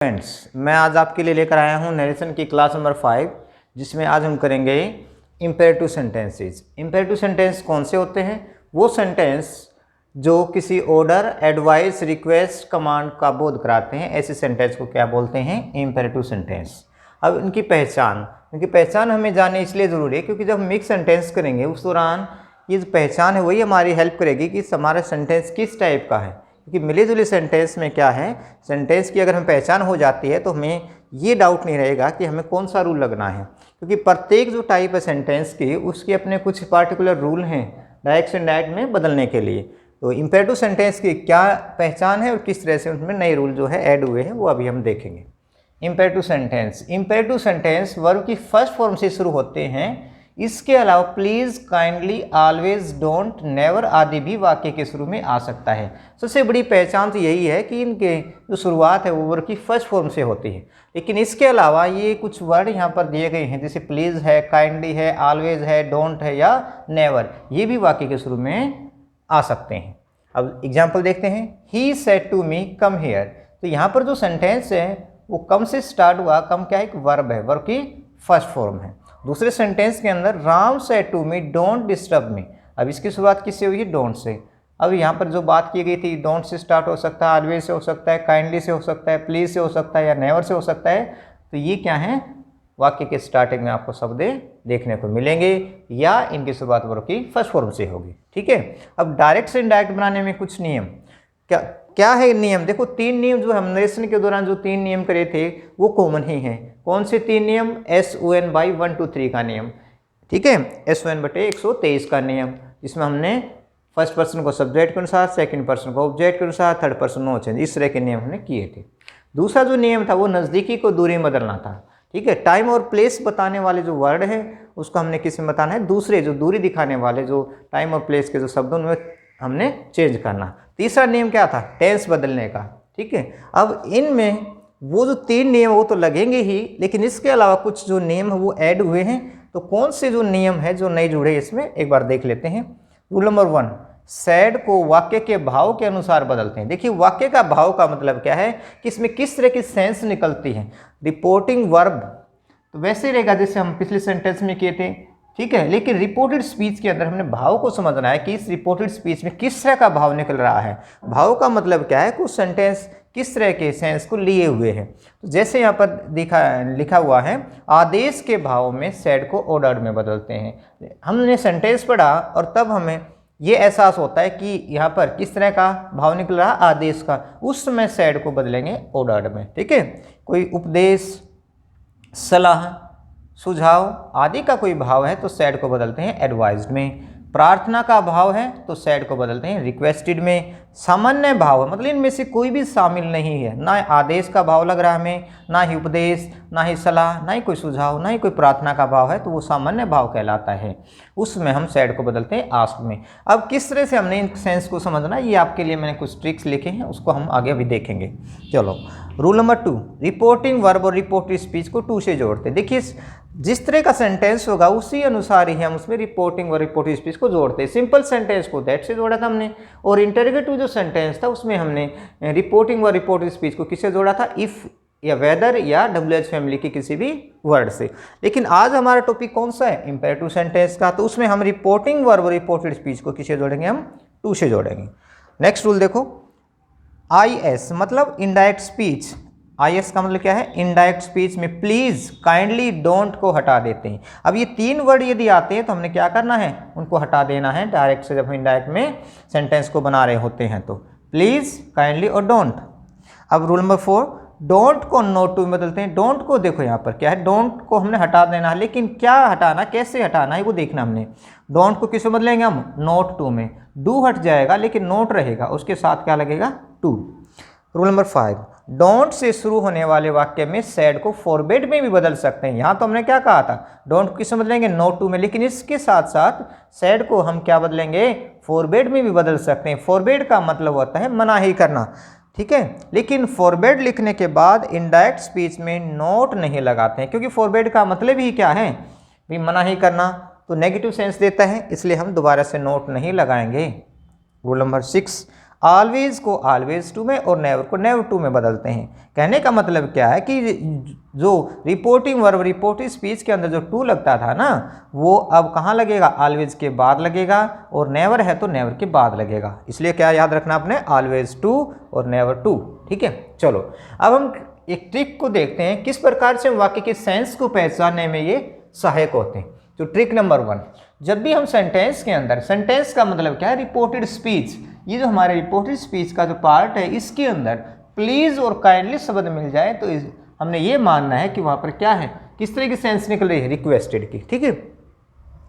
Friends, मैं आज आपके लिए लेकर आया हूँ नरेशन की क्लास नंबर 5, जिसमें आज हम करेंगे इम्पेरेटिव सेंटेंसेस। इम्पेरेटिव सेंटेंस कौन से होते हैं? वो सेंटेंस जो किसी ऑर्डर, एडवाइस, रिक्वेस्ट, कमांड का बोध कराते हैं, ऐसे सेंटेंस को क्या बोलते हैं? Imperative sentence. अब इनकी पहचान हमें जाननी इसलिए ज़रूरी है क्योंकि जब हम मिक्स सेंटेंस करेंगे उस दौरान ये जो पहचान है वही हमारी हेल्प करेगी कि हमारा सेंटेंस किस टाइप का है। क्योंकि मिले जुले सेंटेंस में क्या है, सेंटेंस की अगर हमें पहचान हो जाती है तो हमें ये डाउट नहीं रहेगा कि हमें कौन सा रूल लगना है, क्योंकि प्रत्येक जो टाइप है सेंटेंस की उसके अपने कुछ पार्टिकुलर रूल हैं डायरेक्ट से इनडायरेक्ट में बदलने के लिए। तो इम्पेरेटिव सेंटेंस की क्या पहचान है और किस तरह से उसमें नए रूल जो है ऐड हुए हैं वो अभी हम देखेंगे। इम्पेरेटिव सेंटेंस वर्ब की फर्स्ट फॉर्म से शुरू होते हैं। इसके अलावा please, kindly, always, don't, never आदि भी वाक्य के शुरू में आ सकता है। सबसे बड़ी पहचान तो यही है कि इनके जो शुरुआत है वो वर्ब की फर्स्ट फॉर्म से होती है। लेकिन इसके अलावा ये कुछ वर्ड यहाँ पर दिए गए हैं, जैसे प्लीज़ है, काइंडली है, ऑलवेज है, डोंट है या नेवर, ये भी वाक्य के शुरू में आ सकते हैं। अब एग्जाम्पल देखते हैं। He said to me come here. तो यहाँ पर जो सेंटेंस है वो कम से स्टार्ट हुआ। कम क्या है? एक वर्ब है, वर्ब की फर्स्ट फॉर्म है। दूसरे सेंटेंस के अंदर Ram said to me don't disturb me. अब इसकी शुरुआत किससे हुई है? Don't say. अब यहाँ पर जो बात की गई थी, डोंट से स्टार्ट हो सकता है, ऑलवेज से हो सकता है, काइंडली से हो सकता है, प्लीज से हो सकता है या नेवर से हो सकता है। तो ये क्या है? वाक्य के स्टार्टिंग में आपको शब्द देखने को मिलेंगे या इनकी शुरुआत वर्ब की फर्स्ट फॉर्म से होगी। ठीक है। अब डायरेक्ट से इनडायरेक्ट बनाने में कुछ नियम क्या है? नियम देखो, 3 नियम जो हम नरेशन के दौरान जो 3 नियम करे थे वो कॉमन ही हैं। कौन से 3 नियम? SON बाई 1 2 3 का नियम। ठीक है, SON बटे 123 का नियम, जिसमें हमने फर्स्ट पर्सन को सब्जेक्ट के अनुसार, सेकंड पर्सन को ऑब्जेक्ट के अनुसार, थर्ड पर्सन नो चेंज, इस तरह के नियम हमने किए थे। दूसरा जो नियम था वो नज़दीकी को दूरी में बदलना था। ठीक है, टाइम और प्लेस बताने वाले जो वर्ड है उसको हमने किस में बताना है? दूसरे जो दूरी दिखाने वाले जो टाइम और प्लेस के जो शब्द उनमें हमने चेंज करना। तीसरा नियम क्या था? टेंस बदलने का। ठीक है, अब इनमें वो जो 3 नियम वो तो लगेंगे ही, लेकिन इसके अलावा कुछ जो नियम है वो ऐड हुए हैं। तो कौन से जो नियम है जो नए जुड़े इसमें एक बार देख लेते हैं। रूल नंबर 1, सैड को वाक्य के भाव के अनुसार बदलते हैं। देखिए, वाक्य का भाव का मतलब क्या है कि इसमें किस तरह की सेंस निकलती है। रिपोर्टिंग वर्ब तो वैसे ही रहेगा जैसे हम पिछले सेंटेंस में किए थे। ठीक है, लेकिन रिपोर्टेड स्पीच के अंदर हमने भाव को समझना है कि इस रिपोर्टेड स्पीच में किस तरह का भाव निकल रहा है। भाव का मतलब क्या है? कुछ सेंटेंस किस तरह के सेंस को लिए हुए हैं। तो जैसे यहाँ पर लिखा हुआ है, आदेश के भाव में सैड को ऑर्डर में बदलते हैं। हमने सेंटेंस पढ़ा और तब हमें ये एहसास होता है कि यहाँ पर किस तरह का भाव निकल रहा है, आदेश का। उस समय सैड को बदलेंगे ऑर्डर में। ठीक है, कोई उपदेश, सलाह, सुझाव आदि का कोई भाव है तो सैड को बदलते हैं एडवाइज्ड में। प्रार्थना का भाव है तो सैड को बदलते हैं रिक्वेस्टेड में। सामान्य भाव है मतलब इनमें से कोई भी शामिल नहीं है, ना आदेश का भाव लग रहा है हमें, ना ही उपदेश, ना ही सलाह, ना ही कोई सुझाव, ना ही कोई प्रार्थना का भाव है, तो वो सामान्य भाव कहलाता है। उसमें हम सैड को बदलते हैं आस्क में। अब किस तरह से हमने इन सेंस को समझना है, ये आपके लिए मैंने कुछ ट्रिक्स लिखे हैं, उसको हम आगे भी देखेंगे। चलो, रूल नंबर 2, रिपोर्टिंग वर्ब और रिपोर्टिव स्पीच को टू से जोड़ते हैं। देखिए, जिस तरह का सेंटेंस होगा उसी अनुसार ही हम उसमें रिपोर्टिंग और रिपोर्टिव स्पीच को जोड़ते हैं। सिंपल सेंटेंस को दैट से जोड़ा था हमने, और इंटरोगेटिव जो सेंटेंस था उसमें हमने रिपोर्टिंग और रिपोर्टिव स्पीच को किससे जोड़ा था? इफ़ या वेदर या WH फैमिली के किसी भी वर्ड से। लेकिन आज हमारा टॉपिक कौन सा है? इम्पेरेटिव सेंटेंस का। तो उसमें हम रिपोर्टिंग वर्ब और रिपोर्टिव स्पीच को किससे जोड़ेंगे? हम टू से जोड़ेंगे। नेक्स्ट रूल देखो, IS मतलब इनडायरेक्ट स्पीच। IS का मतलब क्या है? इनडायरेक्ट स्पीच में प्लीज, काइंडली, डोंट को हटा देते हैं। अब ये 3 वर्ड यदि आते हैं तो हमने क्या करना है? उनको हटा देना है डायरेक्ट से, जब हम इनडायरेक्ट में सेंटेंस को बना रहे होते हैं तो प्लीज, काइंडली और डोंट। अब रूल नंबर 4, डोंट को नोट टू में बदलते हैं। डोंट को देखो यहाँ पर क्या है, डोंट को हमने हटा देना है, लेकिन क्या हटाना, कैसे हटाना है वो देखना हमने। डोंट को किस में बदलेंगे हम? नोट टू में। डू हट जाएगा लेकिन नोट रहेगा, उसके साथ क्या लगेगा? To. Rule number 5, don't say शुरू होने वाले वाक्य में सैड को फॉरबिड में भी बदल सकते हैं। यहाँ तो हमने क्या कहा था? डोंट किस में बदलेंगे? नोट टू में, लेकिन इसके साथ साथ सैड को हम क्या बदलेंगे? फॉरबिड में भी बदल सकते हैं। फॉरबिड का मतलब होता है मनाही करना। ठीक है, लेकिन फॉरबिड लिखने के बाद इनडायरेक्ट स्पीच में नोट नहीं लगाते हैं, क्योंकि फॉरबिड का मतलब ही क्या है? भी मनाही करना, तो नेगेटिव सेंस देता है, इसलिए हम दोबारा से नोट नहीं लगाएंगे। रूल नंबर 6, ऑलवेज को ऑलवेज टू में और नेवर को नेवर टू में बदलते हैं। कहने का मतलब क्या है कि जो रिपोर्टिंग वर्ब रिपोर्टिंग स्पीच के अंदर जो टू लगता था ना, वो अब कहाँ लगेगा, ऑलवेज के बाद लगेगा, और नेवर है तो नेवर के बाद लगेगा। इसलिए क्या याद रखना आपने, ऑलवेज टू और नेवर टू। ठीक है, चलो अब हम एक ट्रिक को देखते हैं किस प्रकार से वाक्य के सेंस को पहचानने में ये सहायक होते हैं। तो ट्रिक नंबर 1, जब भी हम सेंटेंस के अंदर, सेंटेंस का मतलब क्या है, रिपोर्टेड स्पीच, ये जो हमारे रिपोर्टेड स्पीच का जो पार्ट है इसके अंदर प्लीज़ और काइंडली शब्द मिल जाए तो हमने ये मानना है कि वहाँ पर क्या है, किस तरह की सेंस निकल रही है, रिक्वेस्टेड की। ठीक है,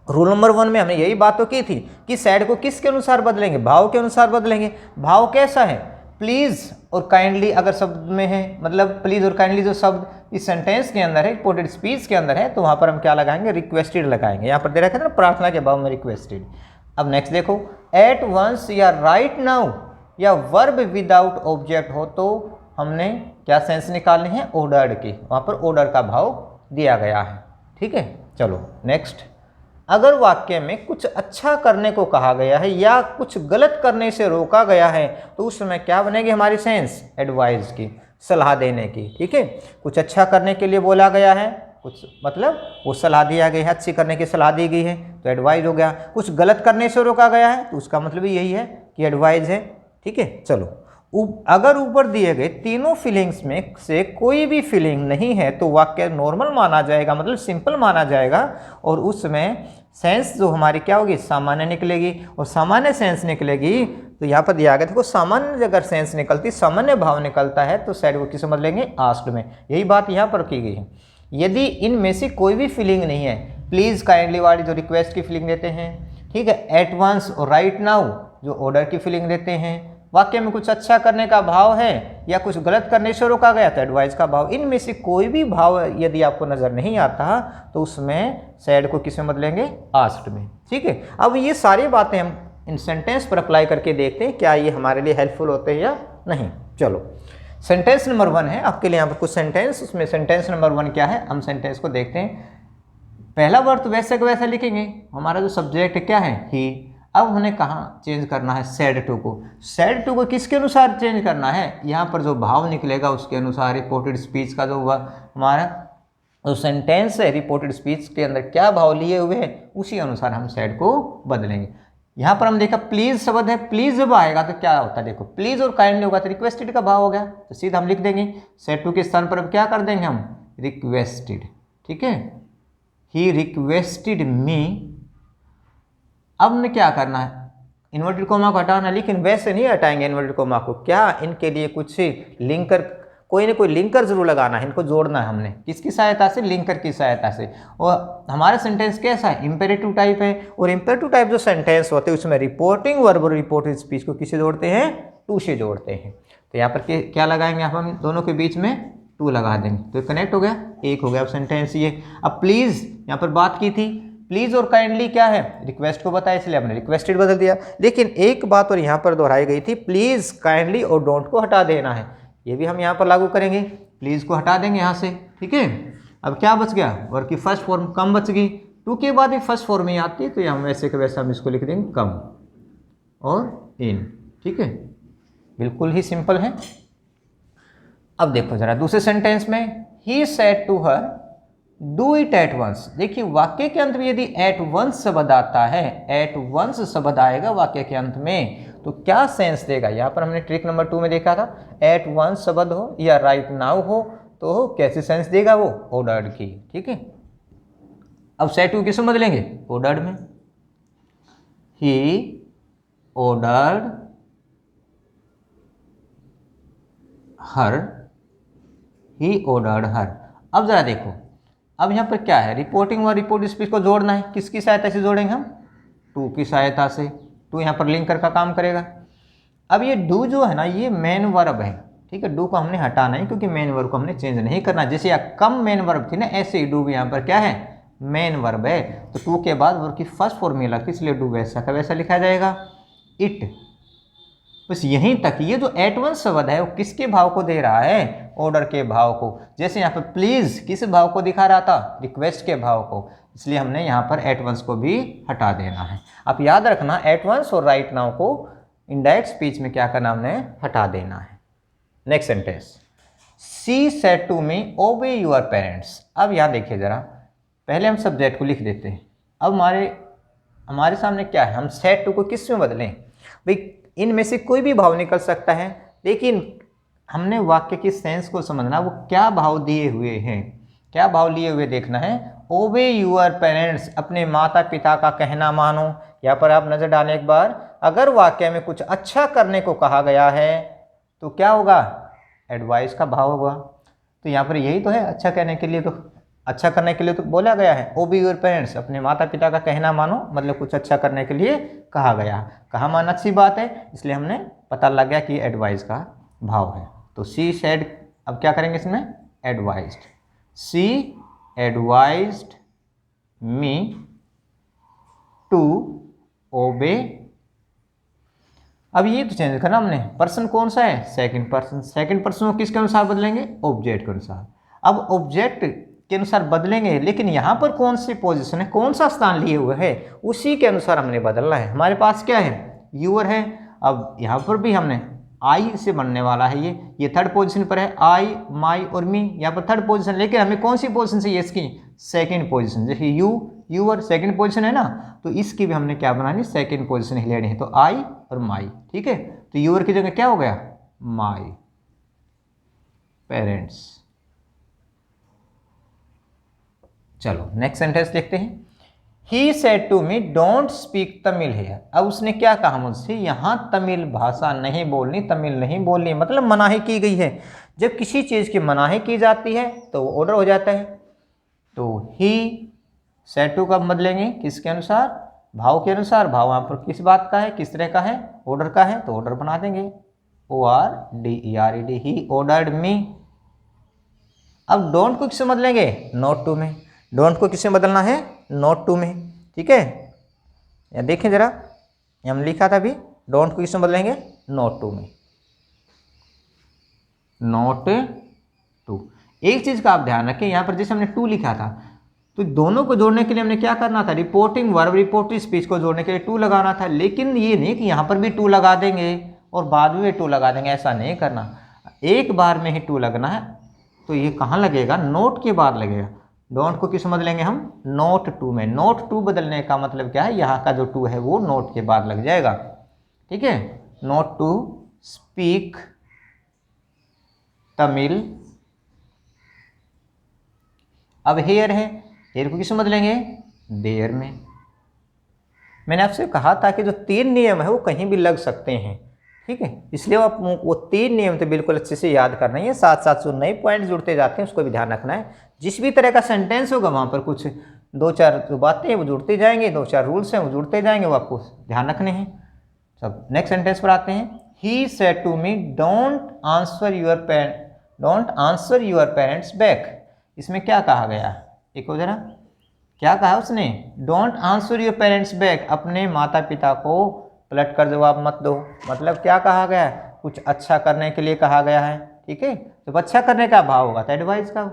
रूल नंबर 1 में हमने यही बात तो की थी कि सैड को किसके अनुसार बदलेंगे, भाव के अनुसार बदलेंगे। भाव कैसा है, प्लीज़ और काइंडली अगर शब्द में है, मतलब प्लीज़ और काइंडली जो शब्द इस सेंटेंस के अंदर है, रिपोर्टेड स्पीच के अंदर है, तो वहाँ पर हम क्या लगाएंगे, रिक्वेस्टेड लगाएंगे। यहाँ पर दे रखा था ना प्रार्थना के भाव में रिक्वेस्टेड। अब नेक्स्ट देखो, एट वंस या राइट नाउ या वर्ब विदाउट ऑब्जेक्ट हो तो हमने क्या सेंस निकालनी है, ऑर्डर्ड की, वहाँ पर ऑर्डर का भाव दिया गया है। ठीक है, चलो नेक्स्ट, अगर वाक्य में कुछ अच्छा करने को कहा गया है या कुछ गलत करने से रोका गया है तो उस समय क्या बनेगी हमारी सेंस, एडवाइस की, सलाह देने की। ठीक है, कुछ अच्छा करने के लिए बोला गया है, कुछ मतलब वो सलाह दिया गया है, अच्छी करने की सलाह दी गई है तो एडवाइस हो गया। कुछ गलत करने से रोका गया है तो उसका मतलब यही है कि एडवाइस है। ठीक है, चलो अगर ऊपर दिए गए तीनों फीलिंग्स में से कोई भी फीलिंग नहीं है तो वाक्य नॉर्मल माना जाएगा, मतलब सिंपल माना जाएगा, और उसमें सेंस जो हमारी क्या होगी, सामान्य निकलेगी। और सामान्य सेंस निकलेगी तो यहाँ पर दिया गया देखो, सामान्य अगर सेंस निकलती, सामान्य भाव निकलता है तो सैड को किस समझ लेंगे, आस्क्ड में। यही बात यहाँ पर की गई है। यदि इनमें से कोई भी फीलिंग नहीं है, प्लीज़ काइंडली वाली जो रिक्वेस्ट की फीलिंग देते हैं, ठीक है, एट वंस और राइट नाउ जो ऑर्डर की फीलिंग देते हैं, वाक्य में कुछ अच्छा करने का भाव है या कुछ गलत करने से रोका गया तो एडवाइस का भाव, इनमें से कोई भी भाव यदि आपको नज़र नहीं आता तो उसमें सैड को किसमें बदलेंगे, आस्क्ड में। ठीक है, अब ये सारी बातें हम इन सेंटेंस पर अप्लाई करके देखते हैं क्या ये हमारे लिए हेल्पफुल होते हैं या नहीं। चलो सेंटेंस नंबर 1 है आपके लिए, यहाँ पर कुछ सेंटेंस, उसमें सेंटेंस नंबर 1 क्या है, हम सेंटेंस को देखते हैं। पहला वर्ड तो वैसे का वैसा लिखेंगे, हमारा जो सब्जेक्ट क्या है, ही। अब हमने कहाँ चेंज करना है, सैड टू को। सैड टू को किसके अनुसार चेंज करना है, यहाँ पर जो भाव निकलेगा उसके अनुसार। रिपोर्टेड स्पीच का जो हमारा जो सेंटेंस है, रिपोर्टेड स्पीच के अंदर क्या भाव लिए हुए हैं उसी अनुसार हम सैड को बदलेंगे। यहाँ पर हम देखा प्लीज शब्द है, प्लीज जब आएगा तो क्या होता है, देखो प्लीज और काइंडली होगा तो रिक्वेस्टेड का भाव हो गया, तो सीधा हम लिख देंगे सैड टू के स्थान पर अब क्या कर देंगे हम, रिक्वेस्टेड। ठीक है, ही रिक्वेस्टेड मी। अब ने क्या करना है, इन्वर्टेड कोमा को हटाना, लेकिन वैसे नहीं हटाएंगे इन्वर्टेड कोमा को, क्या इनके लिए कुछ लिंकर, कोई ना कोई लिंकर जरूर लगाना है, इनको जोड़ना है हमने, किसकी सहायता से, लिंकर की सहायता से। और हमारा सेंटेंस कैसा है, इंपेरेटिव टाइप है, और इंपेरेटिव टाइप जो सेंटेंस होते हैं उसमें रिपोर्टिंग वर्ब और रिपोर्टेड स्पीच को किसे जोड़ते हैं, टू से जोड़ते हैं। तो यहाँ पर क्या लगाएंगे हम दोनों के बीच में टू लगा देंगे तो कनेक्ट हो गया, एक हो गया अब सेंटेंस ये। अब प्लीज यहाँ पर बात की थी, प्लीज और काइंडली क्या है, रिक्वेस्ट को बताया इसलिए हमने रिक्वेस्टेड बदल दिया। लेकिन एक बात और यहाँ पर दोहराई गई थी, प्लीज काइंडली और डोंट को हटा देना है, ये भी हम यहाँ पर लागू करेंगे, प्लीज को हटा देंगे यहाँ से। ठीक है, अब क्या बच गया, वर्ब की फर्स्ट फॉर्म कम बच गई, टू के बाद भी फर्स्ट फॉर्म ही आती है तो हम वैसे के वैसे हम इसको लिख देंगे कम और इन। ठीक है, बिल्कुल ही सिंपल है। अब देखो जरा दूसरे सेंटेंस में, he said to her do it at once. देखिए वाक्य के अंत में यदि एट वंस शब्द आता है, एट वंस शब्द आएगा वाक्य के अंत में तो क्या सेंस देगा, यहाँ पर हमने ट्रिक नंबर 2 में देखा था, एट वंस शब्द हो या राइट नाउ हो तो कैसे सेंस देगा वो, ऑर्डर्ड की। ठीक है, अब सेड टू किसमें बदलेंगे, ऑर्डर्ड में, he ordered her, he ordered हर। अब जरा देखो, अब यहाँ पर क्या है, रिपोर्टिंग और रिपोर्ट स्पीच को जोड़ना है, किसकी सहायता से जोड़ेंगे हम, टू की सहायता से। टू यहाँ पर लिंकर का काम करेगा। अब ये डू जो है ना, ये मेन वर्ब है। ठीक है, डू को हमने हटाना है क्योंकि मेन वर्ब को हमने चेंज नहीं करना, जैसे यहाँ कम मेन वर्ब थी ना, ऐसे ही डू भी यहाँ पर क्या है, मेन वर्ब है, तो टू के बाद वर्ब की फर्स्ट फॉर्म लगती है, इसलिए डू वैसा का वैसा लिखा जाएगा, इट। बस यहीं तक। ये जो एट वंस शब्द है वो किसके भाव को दे रहा है, ऑर्डर के भाव को। जैसे यहाँ पर प्लीज किस भाव को दिखा रहा था, रिक्वेस्ट के भाव को, इसलिए हमने यहाँ पर एट वंस को भी हटा देना है। आप याद रखना एट वंस और राइट नाउ को इनडायरेक्ट स्पीच में क्या करना हमने हटा देना है। Next sentence, she said to me obey your parents. अब यहाँ देखिए ज़रा, पहले हम सब्जेक्ट को लिख देते हैं। अब हमारे सामने क्या है, हम सेड टू को किस में बदलें। भाई इनमें से कोई भी भाव निकल सकता है, लेकिन हमने वाक्य की सेंस को समझना, वो क्या भाव दिए हुए हैं, क्या भाव लिए हुए देखना है। ओबे यूर पेरेंट्स, अपने माता पिता का कहना मानो। यहाँ पर आप नज़र डालें एक बार, अगर वाक्य में कुछ अच्छा करने को कहा गया है तो क्या होगा, एडवाइस का भाव होगा। तो यहाँ पर यही तो है, अच्छा करने के लिए तो बोला गया है ओबे यूर पेरेंट्स, अपने माता पिता का कहना मानो, मतलब कुछ अच्छा करने के लिए कहा गया। कहा माना अच्छी बात है, इसलिए हमने पता लग गया कि एडवाइस का भाव है। तो शी सेड, अब क्या करेंगे इसमें, advised. She advised me to obey. अब ये तो चेंज करना हमने, पर्सन कौन सा है, सेकंड पर्सन। सेकंड पर्सन को किसके अनुसार बदलेंगे, ऑब्जेक्ट के अनुसार। अब ऑब्जेक्ट के अनुसार बदलेंगे, लेकिन यहाँ पर कौन सी पोजीशन है, कौन सा स्थान लिए हुए है, उसी के अनुसार हमने बदलना है। हमारे पास क्या है, यूर है। अब यहाँ पर भी हमने आई से बनने वाला है, ये थर्ड पोजीशन पर है, आई माई और मी, यहाँ पर थर्ड पोजीशन। लेकिन हमें कौन सी पोजीशन चाहिए, इसकी सेकंड पोजीशन। जैसे यू यूर सेकंड पोजीशन है ना, तो इसकी भी हमने क्या बनानी, सेकंड पोजीशन ही लेनी है। तो आई और माई, ठीक है। तो यूर की जगह क्या हो गया, माई पेरेंट्स। चलो नेक्स्ट सेंटेंस देखते हैं। He said to me don't speak Tamil here. अब उसने क्या कहा मुझसे, यहाँ तमिल भाषा नहीं बोलनी, तमिल नहीं बोलनी, मतलब मनाही की गई है। जब किसी चीज़ की मनाही की जाती है तो वो ऑर्डर हो जाता है। तो ही सेड टू कब बदलेंगे, किसके अनुसार, भाव के अनुसार। भाव यहाँ पर किस बात का है, किस तरह का है, ऑर्डर का है, तो ऑर्डर बना देंगे, ORDERED। ही ऑर्डर्ड मी। अब डोंट को किससे बदलेंगे, नॉट टू में। डोंट को किससे बदलना है, नॉट टू में, ठीक है। या देखें जरा, हम लिखा था अभी, डोंट को किससे बदलेंगे, नॉट टू में, नॉट टू। एक चीज़ का आप ध्यान रखें, यहाँ पर जैसे हमने टू लिखा था, तो दोनों को जोड़ने के लिए हमने क्या करना था, रिपोर्टिंग वर्ब रिपोर्टिंग स्पीच को जोड़ने के लिए टू लगाना था। लेकिन ये नहीं कि यहाँ पर भी टू लगा देंगे और बाद में टू लगा देंगे, ऐसा नहीं करना। एक बार में ही टू लगना है। तो ये कहाँ लगेगा, नोट के बाद लगेगा। डोंट को किस बदलेंगे हम, नोट टू में। नोट टू बदलने का मतलब क्या है, यहाँ का जो टू है वो नोट के बाद लग जाएगा, ठीक है। Not to speak Tamil. अब हेयर है, हेयर को किस बदलेंगे, देयर में। मैंने आपसे कहा था कि जो 3 नियम है वो कहीं भी लग सकते हैं, ठीक है। इसलिए वो 3 नियम तो बिल्कुल अच्छे से याद करना है। साथ साथ जो नए पॉइंट जुड़ते जाते हैं उसको भी ध्यान रखना है। जिस भी तरह का सेंटेंस होगा वहाँ पर कुछ 2-4 जो बातें हैं वो जुड़ते जाएंगे, 2-4 रूल्स हैं वो जुड़ते जाएंगे, वो आपको ध्यान रखने हैं। सब नेक्स्ट सेंटेंस पर आते हैं। He said to me don't answer your parents back. इसमें क्या कहा गया, एक हो जरा, क्या कहा उसने, don't answer your parents back, अपने माता पिता को पलट कर जवाब मत दो। मतलब क्या कहा गया है, कुछ अच्छा करने के लिए कहा गया है, ठीक है। जब अच्छा करने का भाव होगा तो एडवाइस का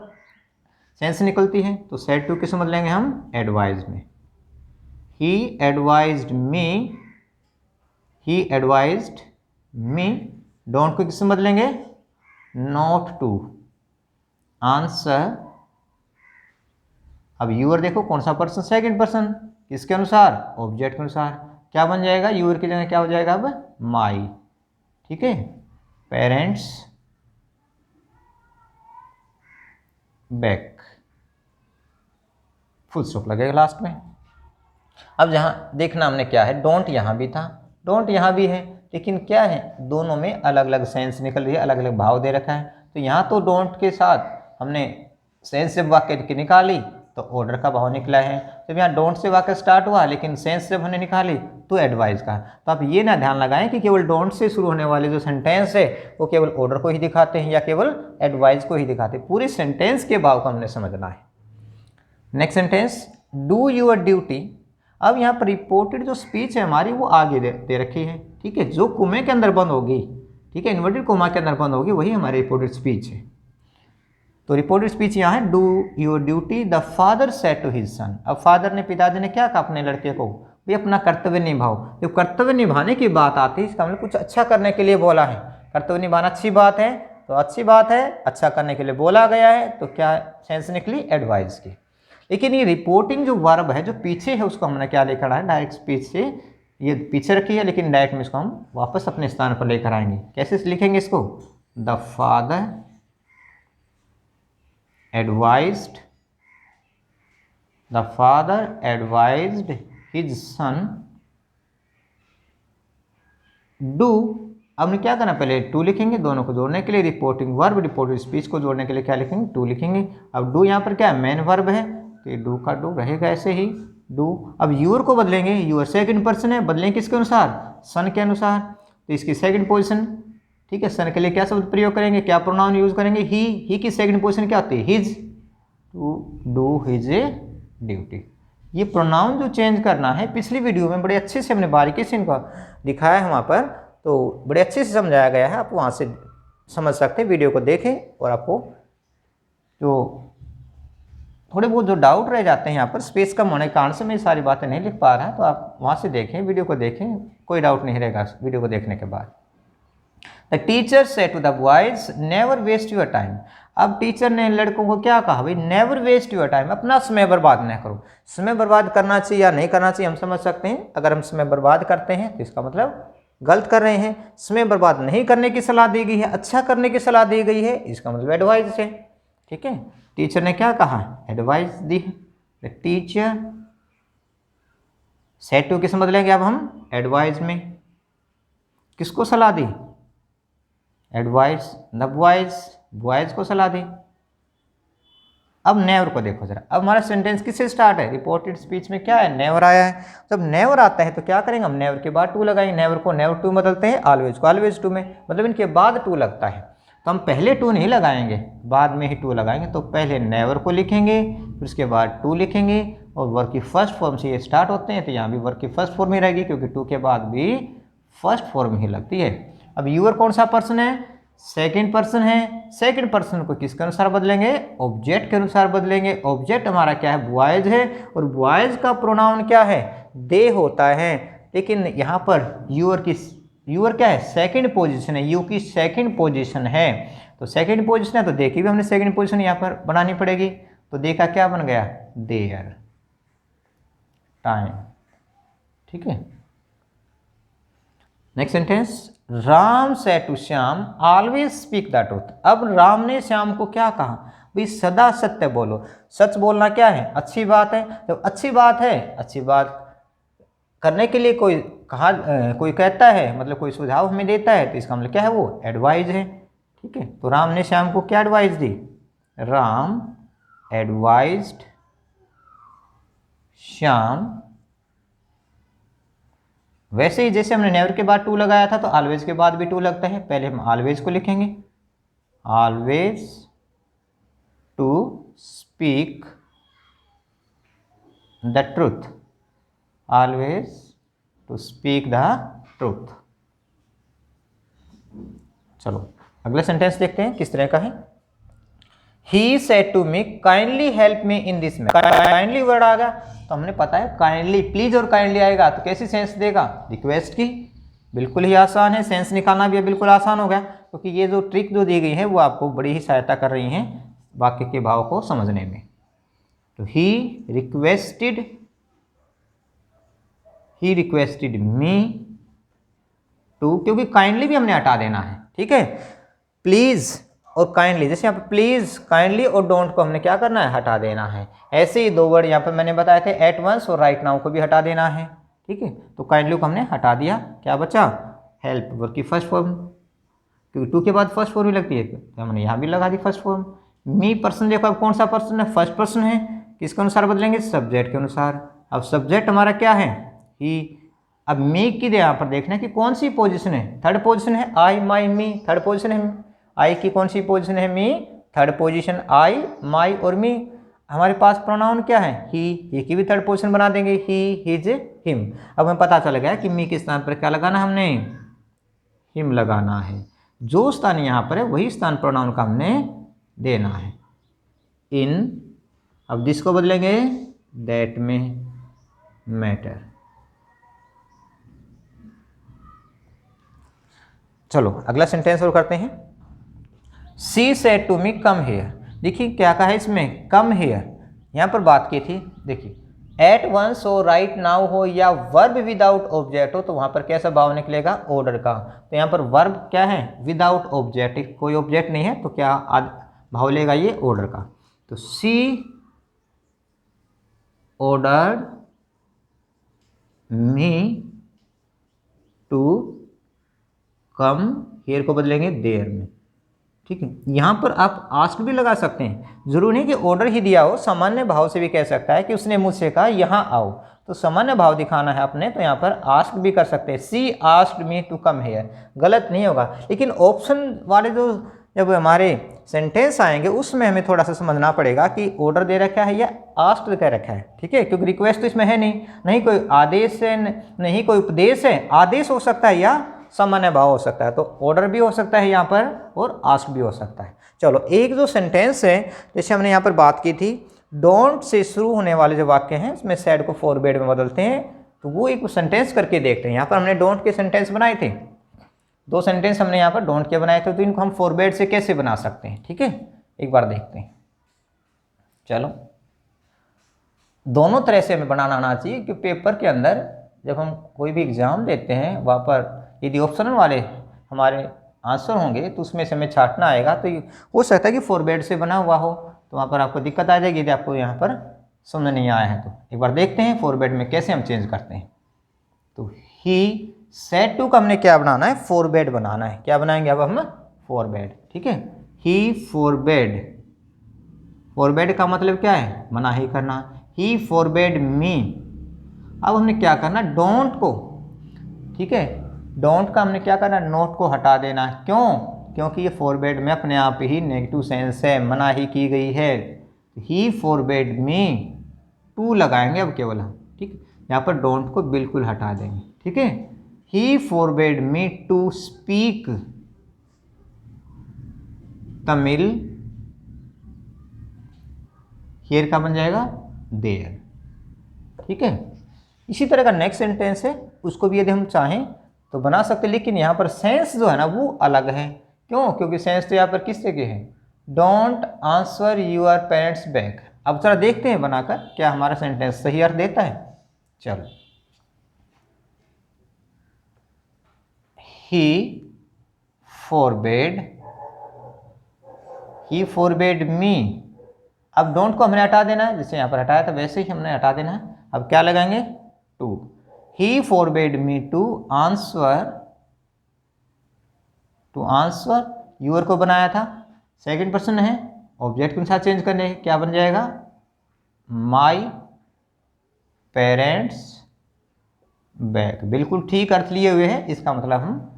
सेंस निकलती है। तो सेड टू किस बदलेंगे हम, एडवाइज में। ही एडवाइज्ड मी। डोंट को किस बदलेंगे, नॉट टू आंसर। अब यूअर देखो कौन सा पर्सन, सेकंड पर्सन, किसके अनुसार, ऑब्जेक्ट के अनुसार। क्या बन जाएगा, यूअर की जगह क्या हो जाएगा अब, माई, ठीक है। पेरेंट्स बैक, फुल स्टॉप लगेगा लास्ट में। अब जहाँ देखना हमने क्या है, डोंट यहाँ भी था, डोंट यहाँ भी है, लेकिन क्या है, दोनों में अलग अलग सेंस निकल रही है, अलग अलग भाव दे रखा है। तो यहाँ तो डोंट के साथ हमने सेंस से वाक्य की निकाली तो ऑर्डर का भाव निकला है। जब यहाँ डोंट से वाक्य स्टार्ट हुआ लेकिन सेंस जब हमने निकाली तो एडवाइस का। तो आप ये ना ध्यान लगाएं कि केवल डोंट से शुरू होने वाले जो सेंटेंस है वो केवल ऑर्डर को ही दिखाते हैं या केवल एडवाइस को ही दिखाते हैं। पूरे सेंटेंस के भाव को हमने समझना है। Next sentence, do your duty. अब यहाँ पर रिपोर्टेड जो स्पीच है हमारी वो आगे दे रखी है, ठीक है। जो कोमे के अंदर बंद होगी, ठीक है, इन्वर्टेड कोमा के अंदर बंद होगी, वही हमारी रिपोर्टेड स्पीच है। तो रिपोर्टेड स्पीच यहाँ है, do your duty the father said to his son. अब फादर ने, पिताजी ने क्या कहा अपने लड़के को, भी अपना कर्तव्य निभाओ। जब कर्तव्य निभाने की बात आती है इसका मतलब कुछ अच्छा करने के लिए बोला है। कर्तव्य निभाना अच्छी बात है तो अच्छी बात है, अच्छा करने के लिए बोला गया है तो क्या सेंस निकली, एडवाइस की। लेकिन ये रिपोर्टिंग जो वर्ब है जो पीछे है उसको हमने क्या लेकर आया, डायरेक्ट स्पीच से ये पीछे रखी है, लेकिन डायरेक्ट में इसको हम वापस अपने स्थान पर लेकर आएंगे। कैसे लिखेंगे इसको, the father advised, the father advised his son do. अब क्या करना, पहले टू लिखेंगे दोनों को जोड़ने के लिए, रिपोर्टिंग वर्ब रिपोर्टिंग स्पीच को जोड़ने के लिए क्या लिखेंगे, टू लिखेंगे। अब डू यहाँ पर क्या है, मेन वर्ब है तो ये डू का डू रहेगा ऐसे ही डू। अब यूर को बदलेंगे, यूर सेकंड पर्सन है, बदलेंगे किसके अनुसार, सन के अनुसार, तो इसकी सेकंड पोजीशन, ठीक है। सन के लिए क्या शब्द प्रयोग करेंगे, क्या प्रोनाउन यूज करेंगे, ही की सेकंड पोजीशन क्या होती है, his, to do his duty. ये प्रोनाउन जो चेंज करना है पिछली वीडियो में बड़े अच्छे से हमने बारीकी से इनको दिखाया है वहाँ पर, तो बड़े अच्छे से समझाया गया है, आप वहाँ से समझ सकते हैं, वीडियो को देखें। और आपको जो थोड़े बहुत जो डाउट रह जाते हैं यहाँ पर स्पेस कम होने के कारण से मैं सारी बातें नहीं लिख पा रहा है, तो आप वहाँ से देखें, वीडियो को देखें, कोई डाउट नहीं रहेगा वीडियो को देखने के बाद। The teacher said to the boys never waste your time. अब टीचर ने लड़कों को क्या कहा भाई, नेवर वेस्ट योर टाइम, अपना समय बर्बाद न करो। समय बर्बाद करना चाहिए या नहीं करना चाहिए हम समझ सकते हैं। अगर हम समय बर्बाद करते हैं तो इसका मतलब गलत कर रहे हैं। समय बर्बाद नहीं करने की सलाह दी गई है, अच्छा करने की सलाह दी गई है, इसका मतलब एडवाइस है, ठीक है। टीचर ने क्या कहा, एडवाइस दी। द टीचर सेड टू किस बदलेंगे अब हम, एडवाइस में, किसको सलाह दी, एडवाइस, द बॉयज, बॉयज को सलाह दी। अब नेवर को देखो जरा, अब हमारा सेंटेंस किससे स्टार्ट है, रिपोर्टेड स्पीच में क्या है, नेवर आया है। जब नेवर आता है तो क्या करेंगे हम, नेवर के बाद टू लगाएंगे। नेवर को नेवर टू बदलते हैं, ऑलवेज को ऑलवेज टू में, मतलब इनके बाद टू लगता है। तो हम पहले टू नहीं लगाएंगे, बाद में ही टू लगाएंगे। तो पहले नेवर को लिखेंगे, फिर उसके बाद टू लिखेंगे, और वर्ब की फर्स्ट फॉर्म से ये स्टार्ट होते हैं तो यहाँ भी वर्ब की फर्स्ट फॉर्म ही रहेगी, क्योंकि टू के बाद भी फर्स्ट फॉर्म ही लगती है। अब यूअर कौन सा पर्सन है, सेकंड पर्सन है। सेकंड पर्सन को किसके अनुसार बदलेंगे, ऑब्जेक्ट के अनुसार बदलेंगे। ऑब्जेक्ट हमारा क्या है, बॉयज है, और बॉयज का प्रोनाउन क्या है, दे होता है। लेकिन यहाँ पर यूअर क्या है, सेकंड पोजीशन है, यू की सेकंड पोजीशन है। तो सेकंड पोजीशन है तो दे की भी हमने सेकंड पोजीशन यहाँ पर बनानी पड़ेगी। तो दे का क्या बन गया, देयर टाइम, ठीक है। Next sentence, Ram said to Shyam always speak the truth. अब राम ने श्याम को क्या कहा, भाई सदा सत्य बोलो। सच बोलना क्या है, अच्छी बात है। जब अच्छी बात है, अच्छी बात करने के लिए कोई कोई कहता है, मतलब कोई सुझाव हमें देता है, तो इसका मतलब क्या है, वो एडवाइज है, ठीक है। तो राम ने श्याम को क्या एडवाइस दी, राम एडवाइज्ड श्याम। वैसे ही जैसे हमने नेवर के बाद टू लगाया था तो ऑलवेज के बाद भी टू लगता है। पहले हम ऑलवेज को लिखेंगे, always to speak the truth, always to speak the truth. चलो अगला सेंटेंस देखते हैं किस तरह का है। He said to me kindly help me in this में। काइंडली वर्ड आ गया तो हमने पता है काइंडली, प्लीज और काइंडली आएगा तो कैसी सेंस देगा, रिक्वेस्ट की। बिल्कुल ही आसान है, सेंस निकालना भी बिल्कुल आसान हो गया, क्योंकि ये जो ट्रिक जो दी गई है वो आपको बड़ी ही सहायता कर रही हैं वाक्य के भाव को समझने में। तो ही रिक्वेस्टेड मी टू, क्योंकि काइंडली भी हमने हटा देना है, ठीक है। प्लीज और काइंडली, जैसे यहाँ पे प्लीज, काइंडली और डोंट को हमने क्या करना है, हटा देना है। ऐसे ही दो वर्ड यहाँ पे मैंने बताया थे, एट वंस और राइट नाउ को भी हटा देना है, ठीक है। तो काइंडली को हमने हटा दिया, क्या बचा, हेल्प, वर्ब की फर्स्ट फॉर्म, क्योंकि टू के बाद फर्स्ट फॉर्म ही लगती है तो हमने यहाँ भी लगा the first form. Me person, देखो अब कौन सा पर्सन है, फर्स्ट पर्सन है, किसके अनुसार बदलेंगे, सब्जेक्ट के अनुसार। अब सब्जेक्ट हमारा क्या है, ही। अब मी की यहाँ पर देखना है कि कौन सी पोजिशन है, थर्ड पोजिशन है, आई माई मी, थर्ड पोजिशन है। आई की कौन सी पोजीशन है, मी, थर्ड पोजीशन, आई, माई और मी। हमारे पास प्रोनाउन क्या है, ही की भी थर्ड पोजीशन बना देंगे, ही, हिज, हिम। अब हमें पता चल गया कि मी के स्थान पर क्या लगाना, हमने हिम लगाना है। जो स्थान यहाँ पर है वही स्थान प्रोनाउन का हमने देना है। इन, अब दिस को बदलेंगे दैट में मैटर, चलो अगला सेंटेंस और करते हैं। She said to me come here. देखिए क्या कहा है इसमें, कम हेयर, यहाँ पर बात की थी। देखिए एट वंस हो, राइट नाउ हो या वर्ब विदाउट ऑब्जेक्ट हो तो वहाँ पर कैसा भाव निकलेगा, ऑर्डर का। तो यहाँ पर वर्ब क्या है, विदाउट ऑब्जेक्ट, कोई ऑब्जेक्ट नहीं है तो क्या भाव लेगा ये, ऑर्डर का। तो she ordered me to come here को बदलेंगे देयर में, ठीक है। यहाँ पर आप आस्क भी लगा सकते हैं, जरूरी नहीं कि ऑर्डर ही दिया हो, सामान्य भाव से भी कह सकता है कि उसने मुझसे कहा यहाँ आओ, तो सामान्य भाव दिखाना है अपने, तो यहाँ पर आस्क भी कर सकते हैं। She asked me to come here, गलत नहीं होगा। लेकिन ऑप्शन वाले जो जब हमारे सेंटेंस आएंगे उसमें हमें थोड़ा सा समझना पड़ेगा कि ऑर्डर दे रखा है या आस्क्ड कह रखा है, ठीक है, क्योंकि रिक्वेस्ट तो इसमें है नहीं, नहीं कोई आदेश है, नहीं कोई उपदेश है। आदेश हो सकता है या सामान्य भाव हो सकता है, तो ऑर्डर भी हो सकता है यहाँ पर और आस्क भी हो सकता है। चलो एक जो सेंटेंस है, जैसे हमने यहाँ पर बात की थी, डोंट से शुरू होने वाले जो वाक्य हैं उसमें सैड को फॉरबेड में बदलते हैं, तो वो एक सेंटेंस करके देखते हैं। यहाँ पर हमने डोंट के सेंटेंस बनाए थे, 2 सेंटेंस हमने यहाँ पर डोंट के बनाए थे, तो इनको हम फॉरबेड से कैसे बना सकते हैं, ठीक है, एक बार देखते हैं। चलो दोनों तरह से हमें बनाना आना चाहिए कि पेपर के अंदर जब हम कोई भी एग्ज़ाम देते हैं वहाँ पर यदि ऑप्शनल वाले हमारे आंसर होंगे तो उसमें से हमें छांटना आएगा, तो हो सकता है कि फॉरवर्ड से बना हुआ हो, तो वहाँ पर आपको दिक्कत आ जाएगी यदि आपको यहाँ पर समझ नहीं आया है। तो एक बार देखते हैं फॉरवर्ड में कैसे हम चेंज करते हैं। तो ही सेड टू का हमने क्या बनाना है, फॉरवर्ड बनाना है। क्या बनाएंगे अब हम, फॉरवर्ड, ठीक है। ही फॉरवर्ड, फॉरवर्ड का मतलब क्या है, मनाही करना। ही फॉरवर्ड मी, अब हमने क्या करना, डोंट को, ठीक है, डोंट का हमने क्या करना, नोट को हटा देना। क्यों, क्योंकि ये फॉरवर्ड में अपने आप ही नेगेटिव सेंस है, मनाही की गई है। ही फॉरवर्ड मी टू लगाएंगे अब केवल हम, ठीक, यहाँ पर डोंट को बिल्कुल हटा देंगे, ठीक है। He forward me to speak Tamil, here का बन जाएगा देयर, ठीक है। इसी तरह का नेक्स्ट सेंटेंस है, उसको भी यदि हम चाहें तो बना सकते हैं, लेकिन यहाँ पर सेंस जो है ना वो अलग है। क्यों, क्योंकि सेंस तो यहाँ पर किस के है, don't answer your parents back. अब जरा देखते हैं बनाकर क्या हमारा सेंटेंस सही अर्थ देता है। चलो, ही फॉरबेड मी, अब डोंट को हमने हटा देना है, जैसे यहाँ पर हटाया था वैसे ही हमने हटा देना है। अब क्या लगाएंगे, to. He forbade me to answer your को बनाया था, सेकंड पर्सन है, ऑब्जेक्ट के साथ चेंज करने, क्या बन जाएगा, माई पेरेंट्स बैक। बिल्कुल ठीक अर्थ लिए हुए हैं, इसका मतलब हम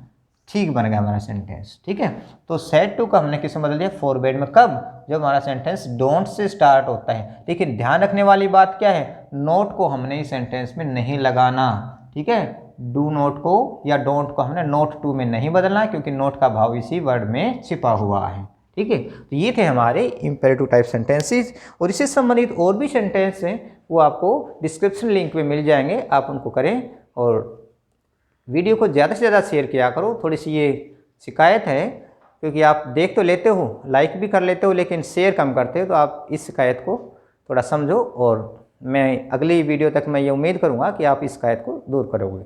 ठीक बन गया हमारा सेंटेंस, ठीक है। तो सेड टू का हमने किस में बदल दिया, फॉरवर्ड में। कब, जब हमारा सेंटेंस डोंट से स्टार्ट होता है। लेकिन ध्यान रखने वाली बात क्या है, नोट को हमने इस सेंटेंस में नहीं लगाना, ठीक है। डू नोट को या डोंट को हमने नोट टू में नहीं बदलना, क्योंकि नोट का भाव इसी वर्ड में छिपा हुआ है, ठीक है। तो ये थे हमारे इंपेरेटिव टाइप सेंटेंसेस, और इससे संबंधित और भी सेंटेंस हैं वो आपको डिस्क्रिप्शन लिंक में मिल जाएंगे, आप उनको करें। और वीडियो को ज़्यादा से ज़्यादा शेयर किया करो। थोड़ी सी ये शिकायत है, क्योंकि आप देख तो लेते हो, लाइक भी कर लेते हो, लेकिन शेयर कम करते हो, तो आप इस शिकायत को थोड़ा समझो। और मैं अगली वीडियो तक मैं ये उम्मीद करूँगा कि आप इस शिकायत को दूर करोगे।